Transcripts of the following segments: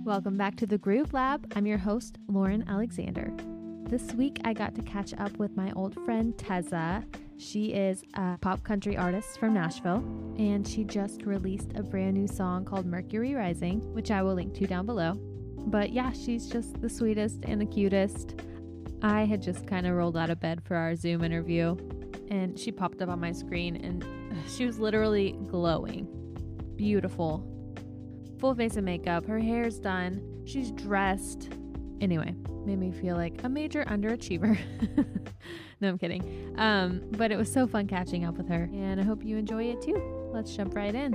Welcome back to the Groove Lab. I'm your host, Lauren Alexander. This week, I got to catch up with my old friend, TEZZA. She is a pop country artist from Nashville, and she just released a brand new song called Mercury Rising, which I will link to down below. But yeah, she's just the sweetest and the cutest. I had just kind of rolled out of bed for our Zoom interview, and she popped up on my screen, and she was literally glowing. Beautiful. Full face of makeup. Her hair's done. She's dressed. Anyway, made me feel like a major underachiever. No, I'm kidding. But it was so fun catching up with her, and I hope you enjoy it too. Let's jump right in.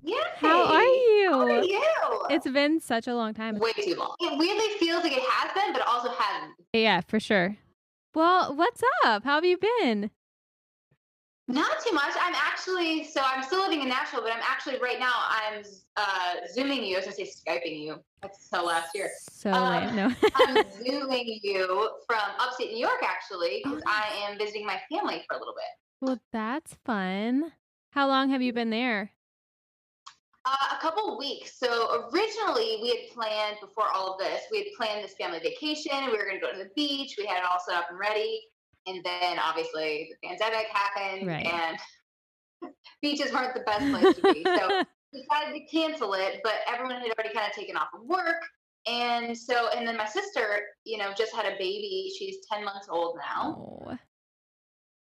Yay! How are you? How are you? It's been such a long time. Way too long. It weirdly feels like it has been, but also hasn't. Yeah, for sure. Well, what's up? How have you been? Not too much. I'm still living in Nashville, but right now I'm Zooming you. I was going to say Skyping you. That's so last year. So lame, no. I'm Zooming you from upstate New York, actually, because I am visiting my family for a little bit. Well, that's fun. How long have you been there? A couple weeks. So originally we had planned, before all of this, we had planned this family vacation. We were going to go to the beach. We had it all set up and ready. And then obviously the pandemic happened, right. And beaches weren't the best place to be. So we decided to cancel it, but everyone had already kind of taken off of work. And then my sister, just had a baby. She's 10 months old now. Oh.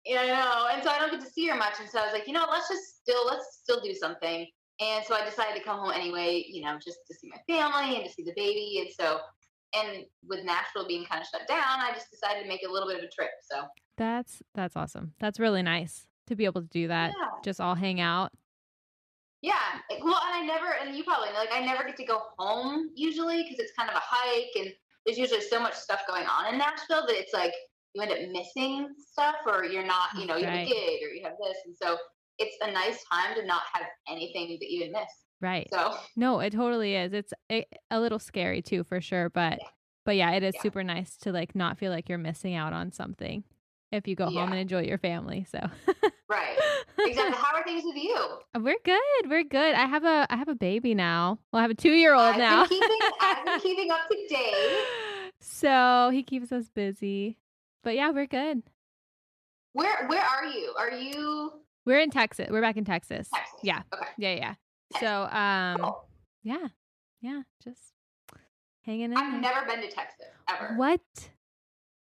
Yeah, I know. And so I don't get to see her much. And so I was like, let's still do something. And so I decided to come home anyway, just to see my family and to see the baby. And with Nashville being kind of shut down, I just decided to make a little bit of a trip. So that's awesome. That's really nice to be able to do that. Yeah. Just all hang out. Yeah. Well, and you probably know, I never get to go home usually because it's kind of a hike and there's usually so much stuff going on in Nashville that it's like you end up missing stuff or you're not, you have a gig or you have this. And so it's a nice time to not have anything that you miss. Right. So no, it totally is. It's a little scary too, for sure. But yeah, it is super nice to not feel like you're missing out on something if you go home and enjoy your family. So right. Exactly. How are things with you? We're good. I have a baby now. Well, I have a 2-year-old now. I've been keeping up to date. So he keeps us busy. But yeah, we're good. Where are you? Are you? We're in Texas. We're back in Texas. Yeah. Okay. Yeah. So, cool. Yeah, just hanging in. I've never been to Texas ever. What?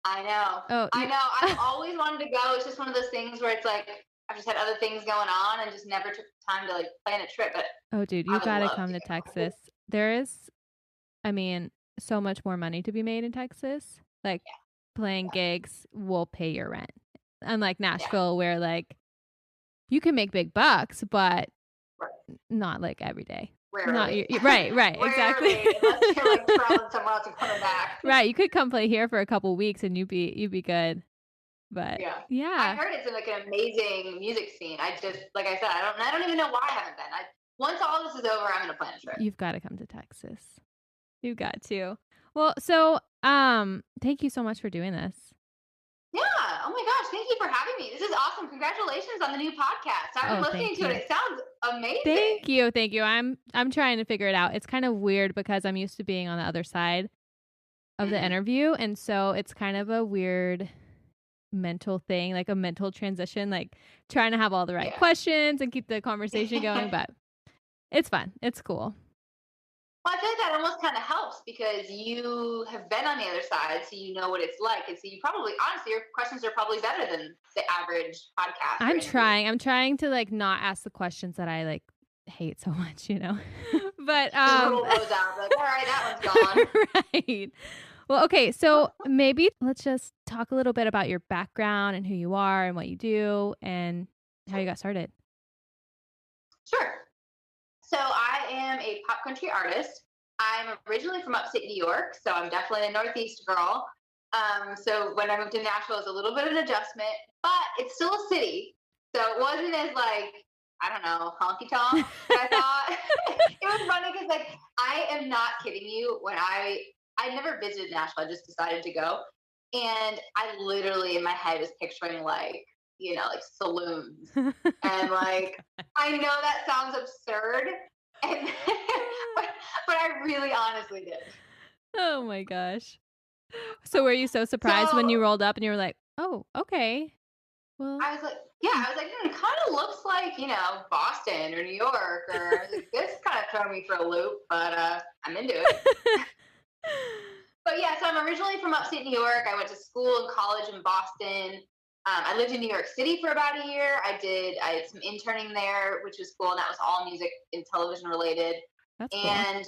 I know. Oh, I know. I've always wanted to go. It's just one of those things where it's like I've just had other things going on and just never took the time to plan a trip. But oh, dude, you gotta come to Texas. There is, so much more money to be made in Texas. Playing gigs will pay your rent, unlike Nashville, where you can make big bucks, but not every day. Rarely. Right, exactly. Unless you're traveling somewhere else and coming back. Right, you could come play here for a couple weeks and you'd be good. But yeah. I heard it's an amazing music scene. I just, like I said, I don't even know why I haven't been. Once all this is over, I'm gonna plan a trip. You've got to come to Texas. You've got to. Well, so thank you so much for doing this. Yeah. Oh my gosh. Thank you for having me. This is awesome. Congratulations on the new podcast. I've been listening to it. It sounds amazing. Thank you. I'm trying to figure it out. It's kind of weird because I'm used to being on the other side of the interview. And so it's kind of a weird mental thing, a mental transition, trying to have all the right questions and keep the conversation going. But it's fun. It's cool. Well, I feel like that almost kind of helps because you have been on the other side, so you know what it's like. And so you probably, honestly, your questions are probably better than the average podcast. I'm trying to not ask the questions that I hate so much, But roll those out, all right, that one's gone. Right. Well, okay, so maybe let's just talk a little bit about your background and who you are and what you do and how you got started. Sure. So I am a pop country artist. I'm originally from upstate New York, so I'm definitely a Northeast girl. So when I moved to Nashville, it was a little bit of an adjustment, but it's still a city. So it wasn't as I don't know, honky tonk. I thought it was funny because I am not kidding you. When I never visited Nashville, I just decided to go. And I literally in my head was picturing like saloons. And like, I know that sounds absurd, and but I really honestly did. Oh my gosh. So were you so surprised when you rolled up and you were like, oh, okay. Well, I was like, it kind of looks like, Boston or New York, or like, this kind of threw me for a loop, but I'm into it. But yeah, so I'm originally from upstate New York. I went to school and college in Boston. I lived in New York City for about a year. I had some interning there, which was cool, and that was all music and television related. That's cool. And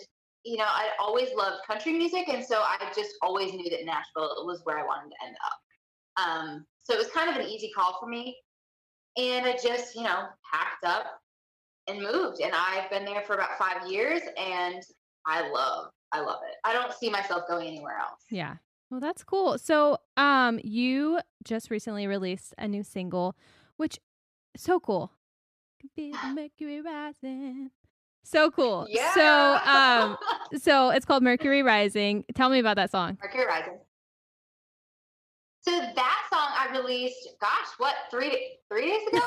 I always loved country music, and so I just always knew that Nashville was where I wanted to end up. So it was kind of an easy call for me, and I just packed up and moved, and I've been there for about 5 years, and I love it. I don't see myself going anywhere else. Yeah. Well, that's cool. So, you just recently released a new single, which so cool. Be the Mercury Rising. So cool. Yeah. So it's called Mercury Rising. Tell me about that song. Mercury Rising. So that song I released, gosh, what, 3 days ago?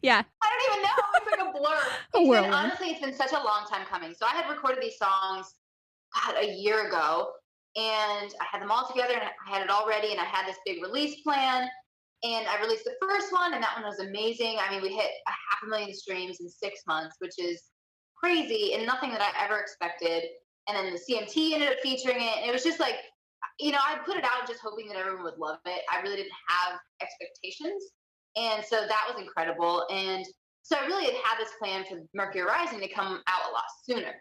Yeah. I don't even know. It's like a blur. Honestly, it's been such a long time coming. So I had recorded these songs, God, a year ago, and I had them all together, and I had it all ready, and I had this big release plan, and I released the first one, and that one was amazing. I mean, we hit 500,000 streams in 6 months, which is crazy and nothing that I ever expected. And then the CMT ended up featuring it, and it was just like, I put it out just hoping that everyone would love it. I really didn't have expectations, and so that was incredible. And so I really had this plan for Mercury Rising to come out a lot sooner.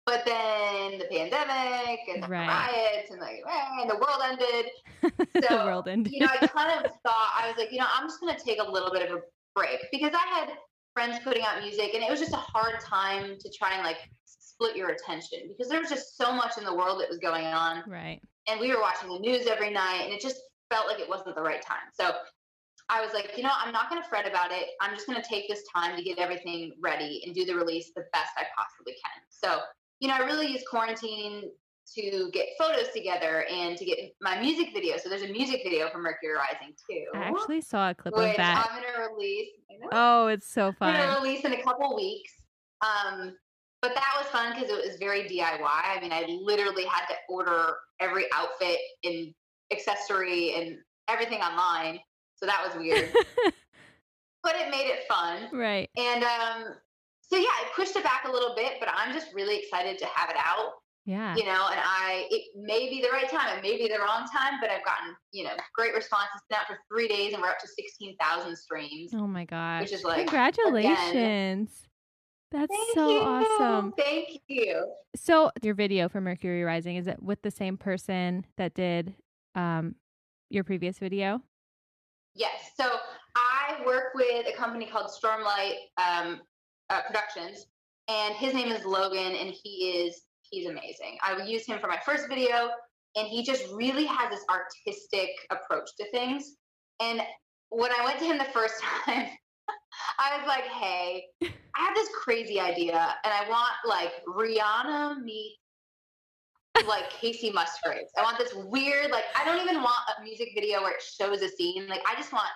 But then the pandemic and the riots and the world ended. So, the world ended. I kind of thought, I was like, I'm just going to take a little bit of a break, because I had friends putting out music, and it was just a hard time to try and like split your attention, because there was just so much in the world that was going on. Right. And we were watching the news every night, and it just felt like it wasn't the right time. So I was like, I'm not going to fret about it. I'm just going to take this time to get everything ready and do the release the best I possibly can. So, I really used quarantine to get photos together and to get my music video. So there's a music video for Mercury Rising too. I actually saw a clip of which that. I'm going to release. Oh, it's so fun. I'm going to release in a couple weeks. But that was fun because it was very DIY. I mean, I literally had to order every outfit and accessory and everything online. So that was weird. But it made it fun. Right. And so yeah, I pushed it back a little bit, but I'm just really excited to have it out. Yeah. And it may be the right time, it may be the wrong time, but I've gotten, great response. It's been out for 3 days, and we're up to 16,000 streams. Oh my gosh. Which is like, congratulations. Again, that's Thank so you. awesome. Thank you. So your video for Mercury Rising, is it with the same person that did your previous video? Yes. So I work with a company called Stormlight Productions, and his name is Logan, and he's amazing. I would use him for my first video, and he just really has this artistic approach to things. And when I went to him the first time, I was like, hey, I have this crazy idea, and I want like Rihanna meets like Casey Musgraves. I want this weird, like, I don't even want a music video where it shows a scene. Like, I just want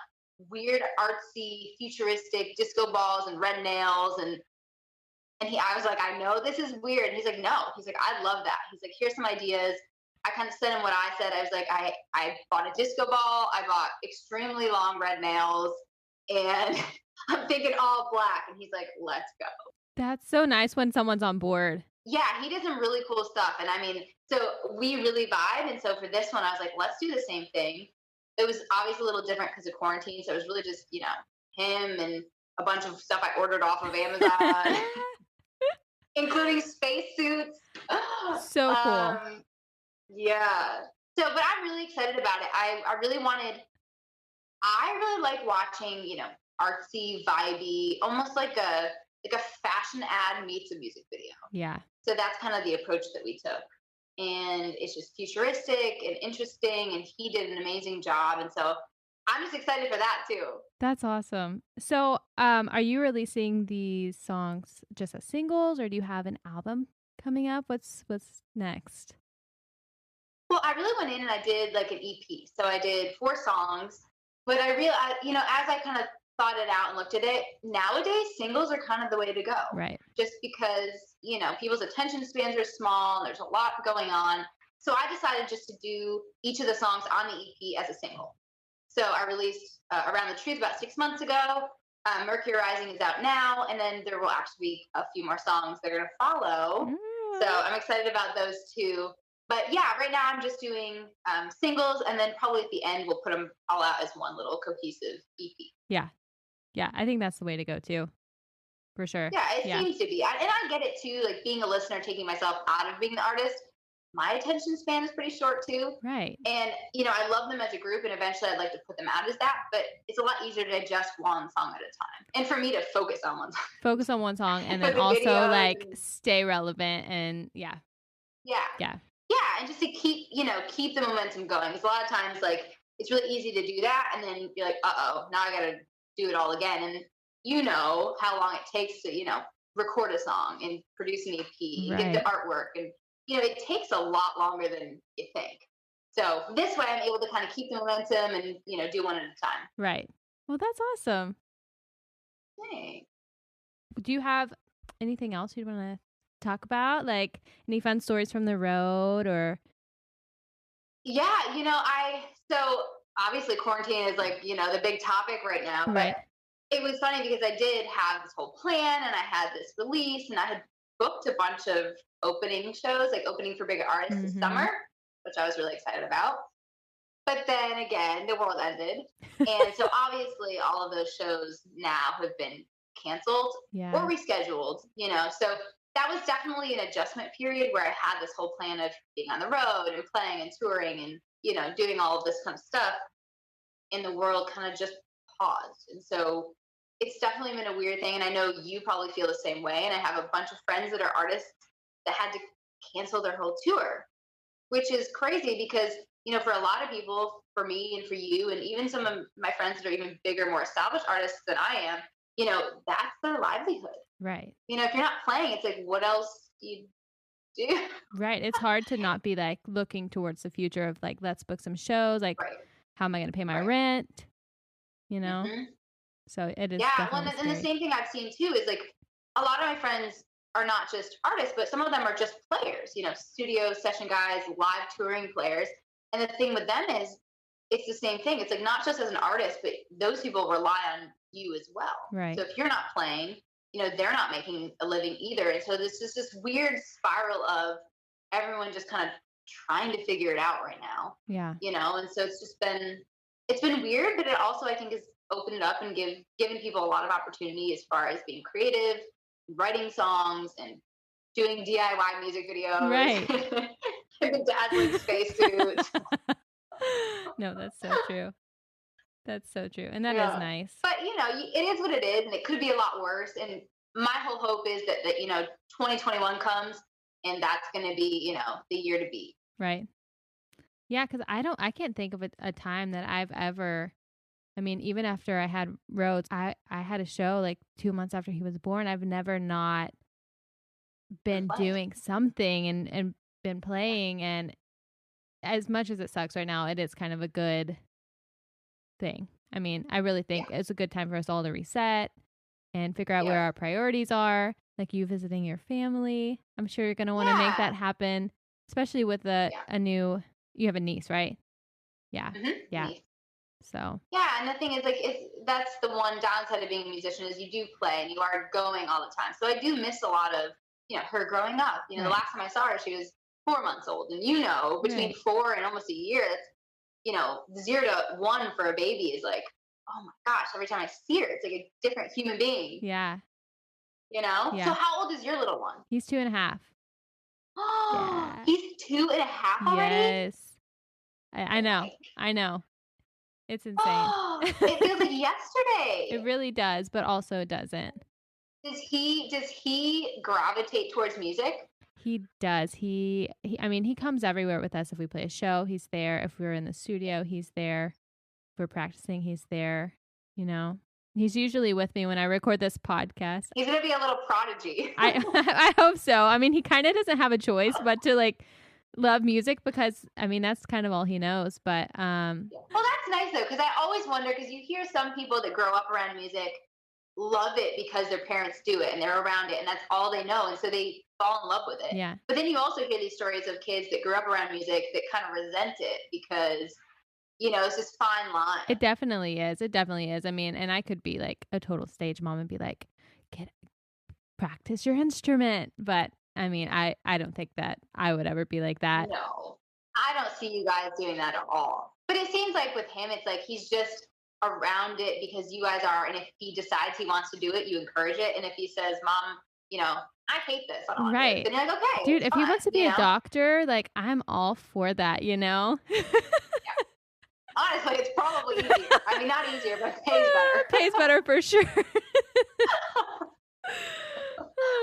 weird, artsy, futuristic disco balls and red nails. And I was like, I know this is weird. And he's like, no. He's like, I love that. He's like, here's some ideas. I kind of sent him what I said. I was like, I bought a disco ball. I bought extremely long red nails, and I'm thinking all black. And he's like, let's go. That's so nice when someone's on board. Yeah, he did some really cool stuff. And I mean, so we really vibe. And so for this one, I was like, let's do the same thing. It was obviously a little different because of quarantine. So it was really just, him and a bunch of stuff I ordered off of Amazon, including spacesuits. So cool. Yeah. So, but I'm really excited about it. I really like watching, artsy, vibey, almost like a fashion ad meets a music video. Yeah. So that's kind of the approach that we took. And it's just futuristic and interesting, and he did an amazing job. And so I'm just excited for that too. That's awesome. So are you releasing these songs just as singles, or do you have an album coming up? What's next? Well, I really went in and I did like an EP. So I did 4 songs But I realized, as I kind of thought it out and looked at it, nowadays singles are kind of the way to go. Right. Just because, people's attention spans are small and there's a lot going on. So I decided just to do each of the songs on the EP as a single. So I released Around the Truth about 6 months ago. Mercury Rising is out now, and then there will actually be a few more songs that are going to follow. So I'm excited about those two. But yeah, right now I'm just doing singles, and then probably at the end we'll put them all out as one little cohesive EP. Yeah. Yeah, I think that's the way to go too. For sure. Yeah, it seems to be. And I get it too, like being a listener, taking myself out of being the artist. My attention span is pretty short too. Right. And, I love them as a group, and eventually I'd like to put them out as that, but it's a lot easier to digest one song at a time. And for me to focus on one song. Focus on one song and then also stay relevant and Yeah. Yeah, and just to keep the momentum going. Because a lot of times, it's really easy to do that, and then you're like, uh-oh, now I got to do it all again. And how long it takes to, record a song and produce an EP, get the artwork, and it takes a lot longer than you think. So this way I'm able to kind of keep the momentum and, do one at a time. Right. Well, that's awesome. Thanks. Do you have anything else you'd want to talk about? Like any fun stories from the road or? Yeah, so obviously quarantine is the big topic right now. Right. But it was funny because I did have this whole plan and I had this release and I had booked a bunch of opening shows, opening for big artists this summer, which I was really excited about. But then again, the world ended. And so obviously all of those shows now have been canceled or rescheduled, So that was definitely an adjustment period where I had this whole plan of being on the road and playing and touring and, doing all of this kind of stuff. And the world kind of just paused. And so it's definitely been a weird thing. And I know you probably feel the same way. And I have a bunch of friends that are artists that had to cancel their whole tour, which is crazy because, for a lot of people, for me and for you, and even some of my friends that are even bigger, more established artists than I am, that's their livelihood. Right. If you're not playing, it's what else do you do? Right. It's hard to not be looking towards the future of let's book some shows. How am I going to pay my rent? So it is. Yeah. Well, and the same thing I've seen too is a lot of my friends are not just artists, but some of them are just players, studio session guys, live touring players. And the thing with them is it's the same thing. It's not just as an artist, but those people rely on you as well. Right. So if you're not playing, they're not making a living either. And so there's just this weird spiral of everyone just kind of trying to figure it out right now. Yeah. And so it's been weird, but it also, I think, has opened it up and given people a lot of opportunity as far as being creative, writing songs, and doing DIY music videos. Right. The dazzling spacesuits. No, that's so true. That's so true. And that is nice. But, it is what it is, and it could be a lot worse. And my whole hope is that 2021 comes, and that's going to be, the year to beat. Right. Yeah, because I can't think of a time that I've ever, even after I had Rhodes, I had a show 2 months after he was born. I've never not been doing something and been playing. And as much as it sucks right now, it is kind of a good thing. I really think it's a good time for us all to reset and figure out where our priorities are. You visiting your family. I'm sure you're going to want to make that happen, especially with a new, you have a niece, right? Yeah. Mm-hmm. Yeah. Niece. So. Yeah. And the thing is that's the one downside of being a musician is you do play and you are going all the time. So I do miss a lot of, her growing up. The last time I saw her, she was 4 months old. And between 4 and almost a year, that's, 0 to 1 for a baby is oh my gosh, every time I see her, it's a different human being. Yeah. Yeah. So how old is your little one? He's 2.5. Oh, he's 2.5 already? Yes. I know. I know. It's insane. Oh, it feels like yesterday. It really does, but also it doesn't. Does he gravitate towards music? He does. He comes everywhere with us. If we play a show, he's there. If we're in the studio, he's there. If we're practicing, he's there. He's usually with me when I record this podcast. He's going to be a little prodigy. I hope so. He kind of doesn't have a choice but to love music because, that's kind of all he knows. But well, that's that's nice though, because I always wonder, because you hear some people that grow up around music love it because their parents do it and they're around it and that's all they know, and so they fall in love with it. Yeah. But then you also hear these stories of kids that grew up around music that kind of resent it because, it's this fine line. It definitely is. It definitely is. I mean, and I could be like a total stage mom and be like, practice your instrument. But I mean, I don't think that I would ever be like that. No, I don't see you guys doing that at all. But it seems like with him, it's like he's just around it because you guys are. And if he decides he wants to do it, you encourage it. And if he says, Mom, I hate this, I don't want to do it, then you're like, okay. Dude, if he wants to be a doctor, like, I'm all for that, Yeah. Honestly, it's probably easier. I mean, not easier, but it pays better. Pays better for sure.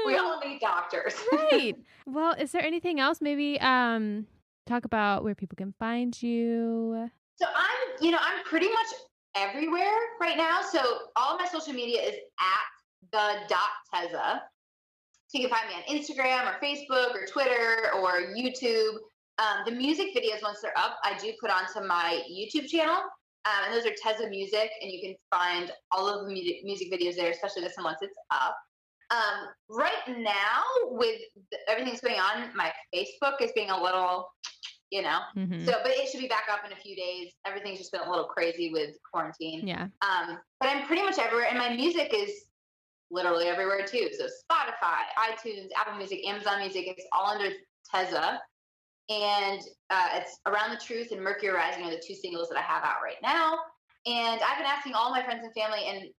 We all need doctors. Right. Well, is there anything else? Maybe talk about where people can find you. So I'm pretty much everywhere right now. So all of my social media is at the.TEZZA. So you can find me on Instagram or Facebook or Twitter or YouTube. The music videos, once they're up, I do put onto my YouTube channel. And those are TEZZA Music, and you can find all of the music videos there, especially this one once it's up. Right now, with everything that's going on, my Facebook is being a little, but it should be back up in a few days. Everything's just been a little crazy with quarantine. Yeah. But I'm pretty much everywhere, and my music is literally everywhere too. So Spotify, iTunes, Apple Music, Amazon Music, it's all under TEZZA. And it's Around the Truth and Mercury Rising are the two singles that I have out right now. And I've been asking all my friends and family, and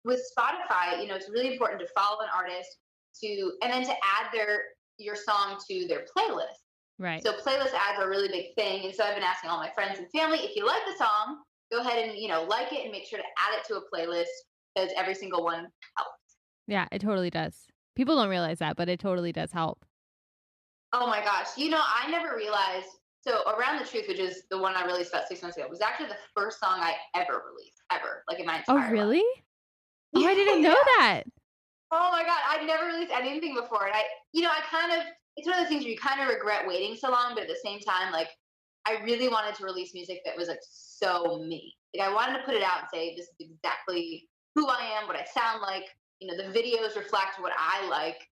with Spotify, it's really important to follow an artist and then to add your song to their playlist. Right. So playlist ads are a really big thing. And so I've been asking all my friends and family, if you like the song, go ahead and, like it and make sure to add it to a playlist because every single one helps. Yeah, it totally does. People don't realize that, but it totally does help. Oh my gosh. I never realized. So Around the Truth, which is the one I released about 6 months ago, was actually the first song I ever released, like in my entire life. Oh, really? Oh, I didn't know that. Oh my God. I'd never released anything before. And it's one of those things where you kind of regret waiting so long, but at the same time, like, I really wanted to release music that was like so me. Like I wanted to put it out and say, this is exactly who I am, what I sound like. The videos reflect what I like.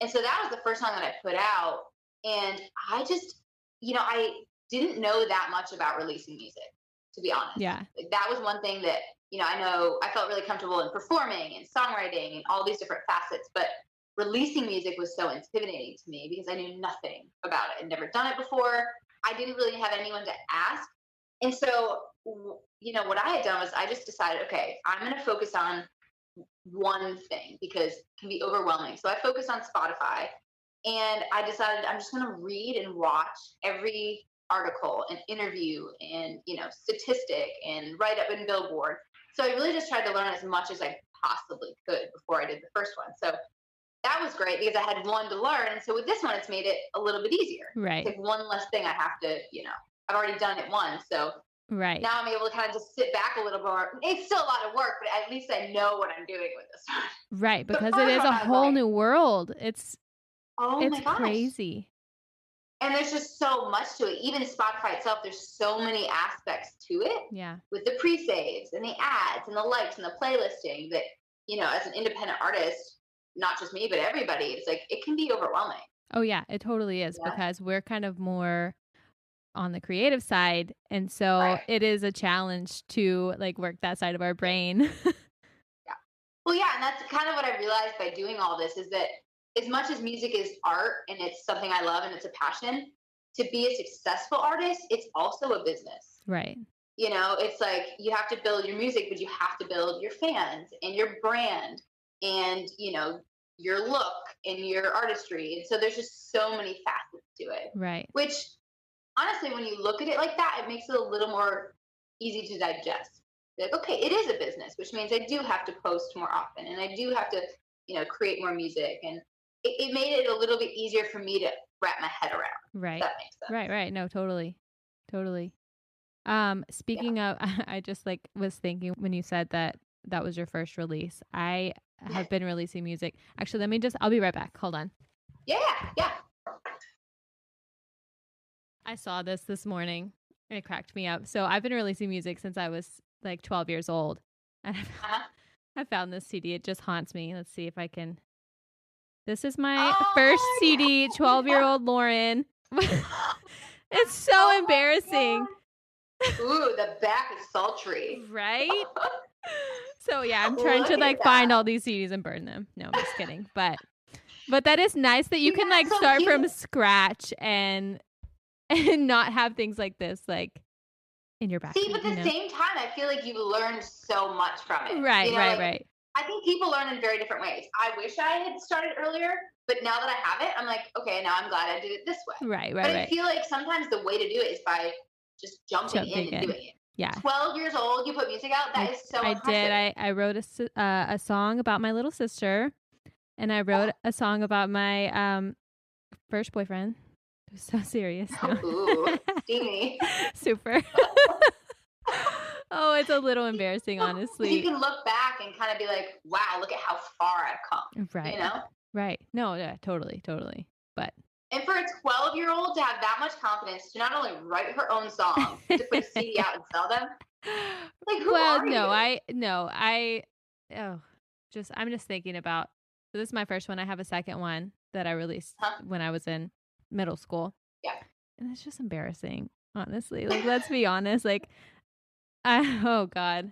And so that was the first song that I put out. And I just, I didn't know that much about releasing music, to be honest. Yeah. Like, that was one thing that, I felt really comfortable in performing and songwriting and all these different facets. But releasing music was so intimidating to me because I knew nothing about it. I'd never done it before. I didn't really have anyone to ask. And so, what I had done was I just decided, okay, I'm going to focus on one thing because it can be overwhelming. So I focused on Spotify, and I decided I'm just going to read and watch every article and interview and, statistic and write up in Billboard. So I really just tried to learn as much as I possibly could before I did the first one. So that was great because I had one to learn. And so with this one, it's made it a little bit easier. Right. It's like one less thing I have to, I've already done it once. So right now I'm able to kind of just sit back a little more. It's still a lot of work, but at least I know what I'm doing with this one. Right. Because it is a whole new world. It's my gosh. Crazy. And there's just so much to it. Even Spotify itself, there's so many aspects to it. Yeah. With the pre-saves and the ads and the likes and the playlisting that, as an independent artist, not just me, but everybody, it's like, it can be overwhelming. Oh yeah, it totally is because we're kind of more on the creative side. And so it is a challenge to like work that side of our brain. Yeah. Well, yeah. And that's kind of what I realized by doing all this is that as much as music is art and it's something I love and it's a passion, to be a successful artist, it's also a business. Right. It's like you have to build your music, but you have to build your fans and your brand and, your look and your artistry. And so there's just so many facets to it. Right. Which honestly, when you look at it like that, it makes it a little more easy to digest. Like, okay, it is a business, which means I do have to post more often and I do have to, create more music. And it made it a little bit easier for me to wrap my head around. Right. That makes sense. Right. No, totally. Speaking of, I just was thinking when you said that was your first release, I have been releasing music. Actually, I'll be right back. Hold on. Yeah. I saw this morning It cracked me up. So I've been releasing music since I was like 12 years old. And I found this CD. It just haunts me. Let's see if I can. This is my first CD, 12-year-old Lauren. It's so embarrassing. Ooh, the back is sultry. Right? So yeah, I'm trying to like find all these CDs and burn them. No, I'm just kidding. But that is nice that you can like start from scratch and not have things like this like in your back. See, but at the same time, I feel like you learned so much from it. Right, right. I think people learn in very different ways. I wish I had started earlier, but now that I have it, I'm like, okay, now I'm glad I did it this way. Right. But I feel like sometimes the way to do it is by just jumping in and doing it. Yeah. 12 years old, you put music out. That is so impressive. I did. I wrote a song about my little sister, and I wrote a song about my first boyfriend. It was so serious. Ooh, steamy. Super. Oh, it's a little embarrassing, honestly. You can look back and kind of be like, wow, look at how far I've come. Right. You know? Right. No, yeah, totally. But. And for a 12-year-old to have that much confidence to not only write her own song, to put a CD out and sell them. Like, who are you? I'm just thinking about, so this is my first one. I have a second one that I released when I was in middle school. Yeah. And it's just embarrassing, honestly. Like, let's be honest. Like, oh God.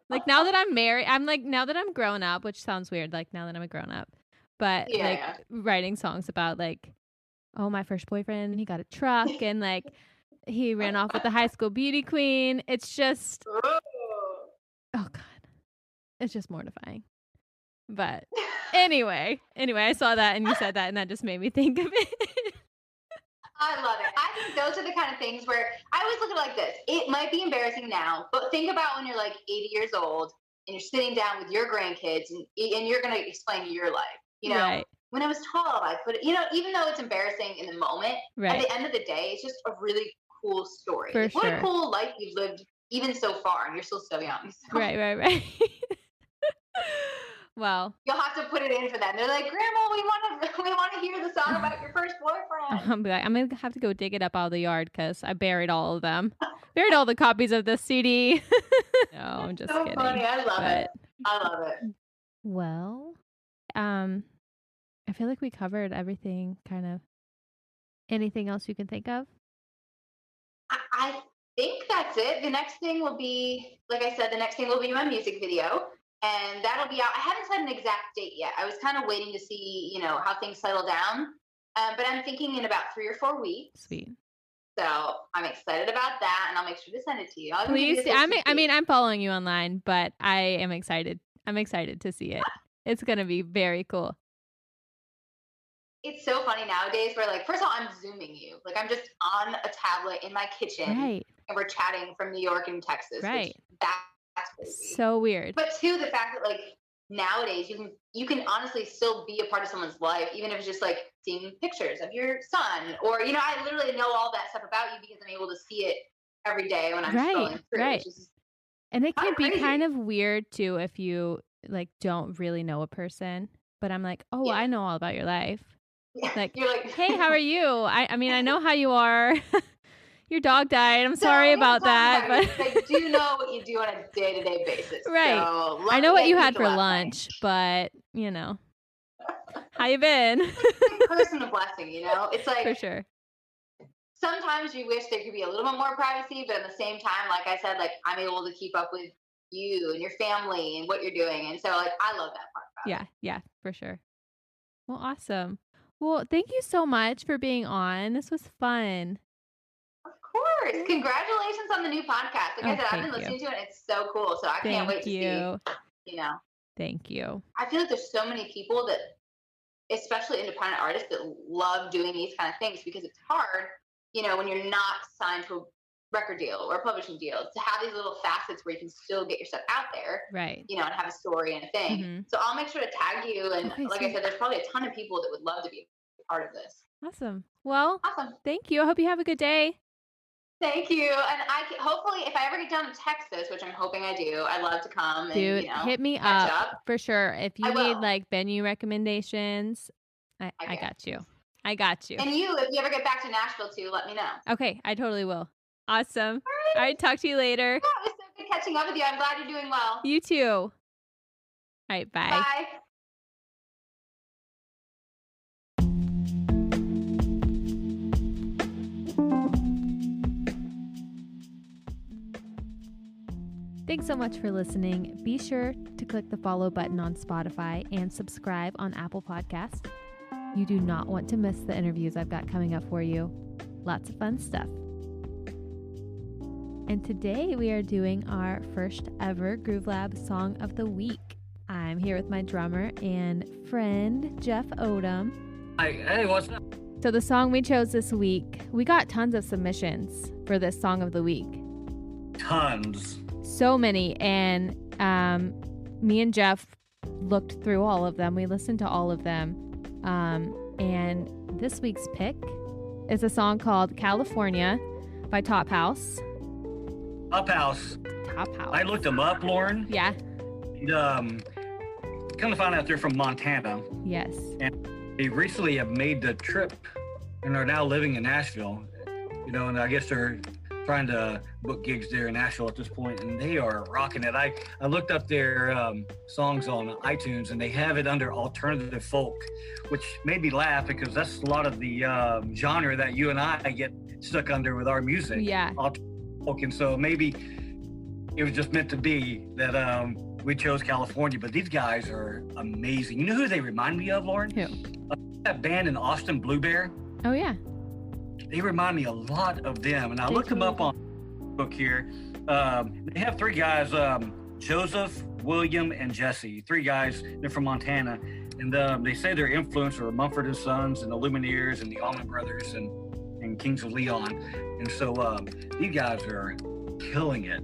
Like now that I'm married, now that I'm grown up, which sounds weird, like now that I'm a grown up, but writing songs about like, oh, my first boyfriend, he got a truck and like he ran off with the high school beauty queen. It's just, oh God, it's just mortifying. But anyway, I saw that and you said that and that just made me think of it. I love it. I think those are the kind of things where I always look at it like this. It might be embarrassing now, but think about when you're like 80 years old and you're sitting down with your grandkids and you're going to explain your life. You know, right. When I was 12, I put it, even though it's embarrassing in the moment, at the end of the day, it's just a really cool story. For what a cool life you've lived even so far, and you're still so young. So. Right. Well, you'll have to put it in for them. They're like, Grandma, we want to hear the song about your first boyfriend. I'm gonna have to go dig it up out of the yard because I buried all of them. Buried all the copies of this CD. No, I'm just so kidding. Funny. I love it. Well, I feel like we covered everything. Kind of. Anything else you can think of? I think that's it. The next thing will be, like I said, my music video. And that'll be out. I haven't set an exact date yet. I was kind of waiting to see, how things settle down. But I'm thinking in about 3 or 4 weeks. Sweet. So I'm excited about that, and I'll make sure to send it to you. Please. I'm following you online, but I am excited. I'm excited to see it. It's going to be very cool. It's so funny nowadays where, like, first of all, I'm Zooming you. Like, I'm just on a tablet in my kitchen. Right. And we're chatting from New York and Texas. Right. That's crazy. So weird. But two, the fact that like nowadays you can honestly still be a part of someone's life, even if it's just like seeing pictures of your son, or I literally know all that stuff about you because I'm able to see it every day when I'm scrolling through. Right. And it can be kind of weird too if you like don't really know a person. But I'm like, oh, I know all about your life. Yeah. Like, you're like, hey, how are you? I mean, I know how you are. Your dog died. I'm sorry about that. But I do know what you do on a day-to-day basis. Right. So I know what you had for lunch, but, how you been? It's a personal blessing, It's like, for sure. Sometimes you wish there could be a little bit more privacy, but at the same time, like I said, like I'm able to keep up with you and your family and what you're doing. And so like, I love that part about it. Yeah, for sure. Well, awesome. Well, thank you so much for being on. This was fun. Of course. Congratulations on the new podcast. Like I said, I've been listening to it. And it's so cool. So I can't wait to see, Thank you. I feel like there's so many people that, especially independent artists, that love doing these kind of things because it's hard, when you're not signed to a record deal or a publishing deal, to have these little facets where you can still get your stuff out there, right? And have a story and a thing. Mm-hmm. So I'll make sure to tag you. And like I said, there's probably a ton of people that would love to be a part of this. Awesome. Well, thank you. I hope you have a good day. Thank you. And hopefully, if I ever get down to Texas, which I'm hoping I do, I'd love to come. Dude, and, hit me up for sure. If you need like venue recommendations, I got you. I got you. And if you ever get back to Nashville too, let me know. Okay, I totally will. Awesome. All right. Talk to you later. Yeah, it was so good catching up with you. I'm glad you're doing well. You too. All right. Bye. Bye. Thanks so much for listening. Be sure to click the follow button on Spotify and subscribe on Apple Podcasts. You do not want to miss the interviews I've got coming up for you. Lots of fun stuff. And today we are doing our first ever Groove Lab Song of the Week. I'm here with my drummer and friend, Jeff Odom. Hey, what's up? So the song we chose this week, we got tons of submissions for this Song of the Week. Tons. So many, and me and Jeff looked through all of them. We listened to all of them, and this week's pick is a song called California by Top House. Top House. I looked them up, Lauren. Yeah. And, come to find out they're from Montana. Yes. And they recently have made the trip and are now living in Nashville. And I guess they're trying to book gigs there in Nashville at this point, and they are rocking it. I looked up their songs on iTunes, and they have it under alternative folk, which made me laugh because that's a lot of the genre that you and I get stuck under with our music. Yeah. Alternative folk, and so maybe it was just meant to be that we chose California, but these guys are amazing. You know who they remind me of, Lauren? Who? That band in Austin, Blue Bear. Oh, yeah. They remind me a lot of them, and I looked them up on Facebook here. They have three guys, Joseph, William, and Jesse. Three guys. They're from Montana, and they say their influence are Mumford and Sons and the Lumineers and the Allman Brothers and Kings of Leon. And so these guys are killing it.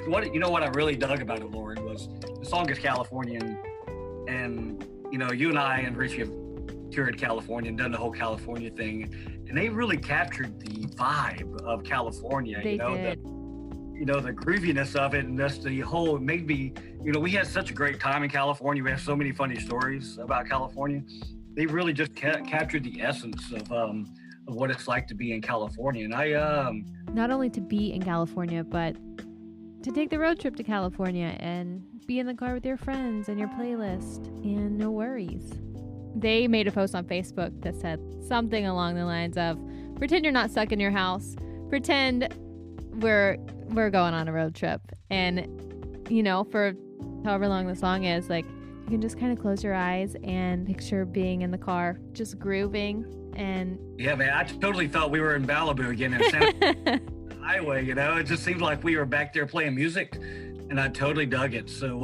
What I really dug about it, Lauren, was the song is Californian, and you and I and Richie have toured California and done the whole California thing, and they really captured the vibe of California. They did. The grooviness of it, and just the whole. It made me. We had such a great time in California. We have so many funny stories about California. They really just captured the essence of what it's like to be in California. And I not only to be in California, but to take the road trip to California and be in the car with your friends and your playlist, and no worries. They made a post on Facebook that said something along the lines of, pretend you're not stuck in your house. Pretend we're going on a road trip. And, for however long the song is, like, you can just kind of close your eyes and picture being in the car, just grooving. And yeah, man, I totally thought we were in Malibu again in Santa Highway. It just seemed like we were back there playing music, and I totally dug it. So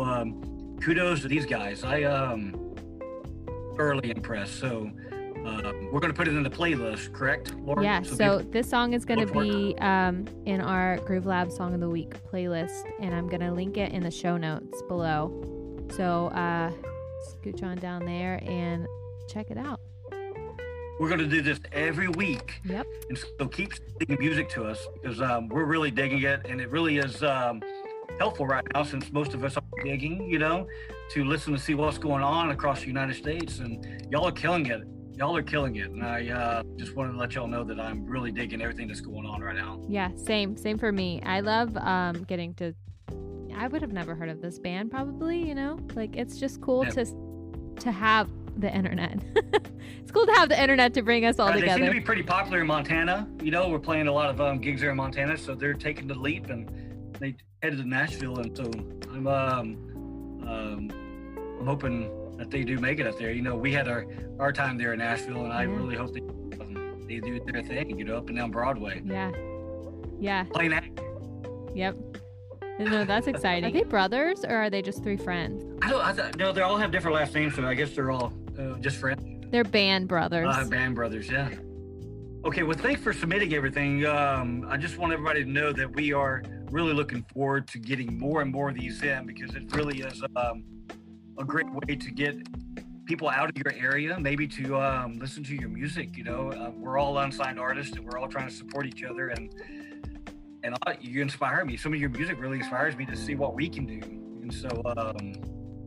kudos to these guys. I thoroughly impressed. So we're going to put it in the playlist, correct, Laura? Yeah, so this song is going to be in our Groove Lab Song of the Week playlist, and I'm going to link it in the show notes below. So scooch on down there and check it out. We're going to do this every week. Yep. And so keep sending music to us, because we're really digging it, and it really is helpful right now, since most of us are digging, to listen to see what's going on across the United States, and y'all are killing it. And I just wanted to let y'all know that I'm really digging everything that's going on right now. Yeah, same for me. I love getting to. I would have never heard of this band, probably. Like, it's just cool to have the internet. It's cool to have the internet to bring us all together. They seem to be pretty popular in Montana. We're playing a lot of gigs there in Montana, so they're taking the leap, and they headed to Nashville, and so I'm hoping that they do make it up there. We had our time there in Nashville, and I really hope they do their thing, up and down Broadway. Yeah. Playing act. Yep. No, that's exciting. Are they brothers, or are they just three friends? No, they all have different last names, so I guess they're all just friends. They're band brothers. Band brothers, yeah. Okay, well, thanks for submitting everything. I just want everybody to know that we are really looking forward to getting more and more of these in, because it really is a great way to get people out of your area, maybe to listen to your music. We're all unsigned artists, and we're all trying to support each other, and you inspire me. Some of your music really inspires me to see what we can do, and so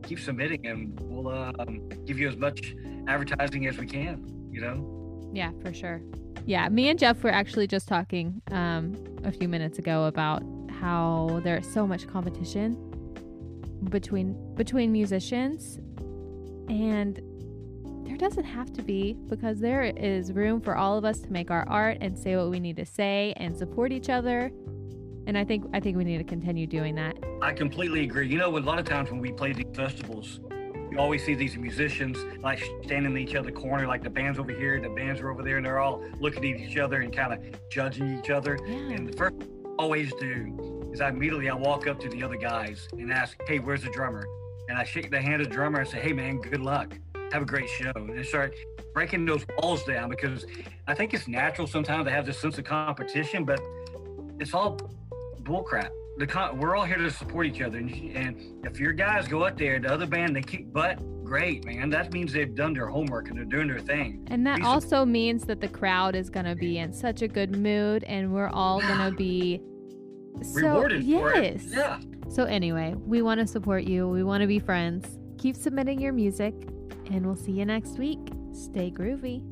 keep submitting, and we'll give you as much advertising as we can. Yeah, for sure. Yeah, me and Jeff were actually just talking a few minutes ago about how there's so much competition between musicians, and there doesn't have to be, because there is room for all of us to make our art and say what we need to say and support each other. And I think we need to continue doing that. I completely agree. You know, a lot of times when we play these festivals, you always see these musicians like standing in each other's corner, like the band's over here, the bands are over there, and they're all looking at each other and kind of judging each other. Yeah. And the first thing I always do is I walk up to the other guys and ask, hey, where's the drummer? And I shake the hand of the drummer and say, hey man, good luck. Have a great show. And start breaking those walls down, because I think it's natural sometimes to have this sense of competition, but it's all bullcrap. We're all here to support each other, and if your guys go up there, the other band, they kick butt, great, man. That means they've done their homework and they're doing their thing. And that also means that the crowd is going to be in such a good mood, and we're all going to be rewarded for it. Yes. Yeah. So anyway, we want to support you. We want to be friends. Keep submitting your music, and we'll see you next week. Stay groovy.